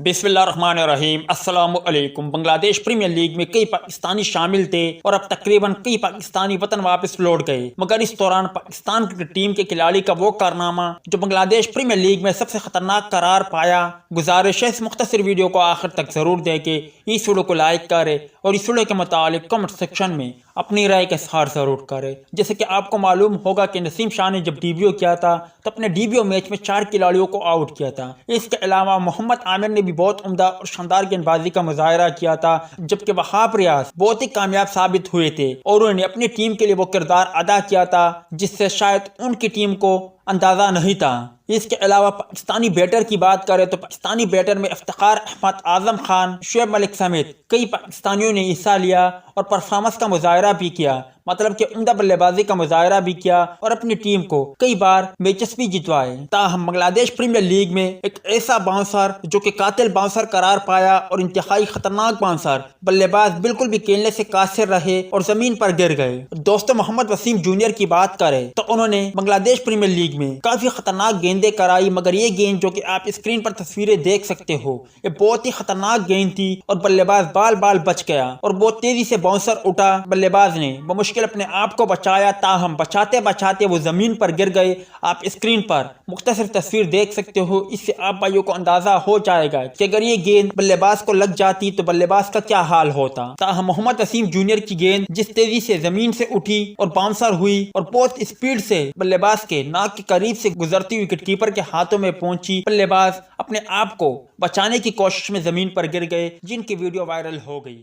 बिस्मिल्लाहिर्रहमानिर्रहीम। अस्सलामु अलैकुम। बांग्लादेश प्रीमियर लीग में कई पाकिस्तानी शामिल थे और अब तकरीबन कई पाकिस्तानी वतन वापस लौट गए, मगर इस दौरान पाकिस्तान क्रिकेट टीम के खिलाड़ी का वो कारनामा जो बांग्लादेश प्रीमियर लीग में सबसे खतरनाक करार पाया। गुजारिश है इस मुख्तसर वीडियो को आखिर तक जरूर देखें, इस वीडियो को लाइक करें और इस वीडियो के मुतालिक कमेंट सेक्शन में अपनी राय का इज़हार जरूर करें। जैसे कि आपको मालूम होगा कि नसीम शाह ने जब डेब्यू किया था तो अपने डेब्यू मैच में 4 खिलाड़ियों को आउट किया था। इसके अलावा मोहम्मद आमिर ने भी बहुत उम्दा और शानदार गेंदबाजी का मुजाहरा किया था, जबकि वहाब रियाज बहुत ही कामयाब साबित हुए थे और उन्होंने अपनी टीम के लिए वो किरदार अदा किया था जिससे शायद उनकी टीम को अंदाजा नहीं था। इसके अलावा पाकिस्तानी बैटर की बात करें तो पाकिस्तानी बैटर में इफ्तिखार अहमद, आजम खान, शुएब मलिक समेत कई पाकिस्तानियों ने हिस्सा लिया और परफॉर्मेंस का मुजाहरा भी किया, मतलब कि उम्दा बल्लेबाजी का मुजाहरा भी किया और अपनी टीम को कई बार मैचेस भी जितवाए। ताहम बांग्लादेश प्रीमियर लीग में एक ऐसा बाउंसर जो कि कातिल बाउंसर करार पाया और इंतहाई खतरनाक बाउंसर बल्लेबाज बिल्कुल भी खेलने से कासिर रहे और जमीन पर गिर गए। दोस्तों, मोहम्मद वसीम जूनियर की बात करें तो उन्होंने बांग्लादेश प्रीमियर लीग में काफी खतरनाक गेंदें कराई, मगर ये गेंद जो कि आप स्क्रीन पर तस्वीरें देख सकते हो, ये बहुत ही खतरनाक गेंद थी और बल्लेबाज बाल बाल बच गया और बहुत तेजी से बाउंसर उठा। बल्लेबाज ने मुश्किल अपने आप को बचाया, ताहम बचाते बचाते वो जमीन पर गिर गए। आप स्क्रीन पर मुख्तसर तस्वीर देख सकते हो, इससे आप भाइयों को अंदाजा हो जाएगा कि अगर ये गेंद बल्लेबाज को लग जाती तो बल्लेबाज का क्या हाल होता। ताहम मोहम्मद वसीम जूनियर की गेंद जिस तेजी से जमीन से उठी और बाउंसर हुई और बहुत स्पीड से बल्लेबाज के नाक के करीब से गुजरती विकेटकीपर के हाथों में पहुंची, बल्लेबाज अपने आप को बचाने की कोशिश में जमीन पर गिर गए, जिनकी वीडियो वायरल हो गई।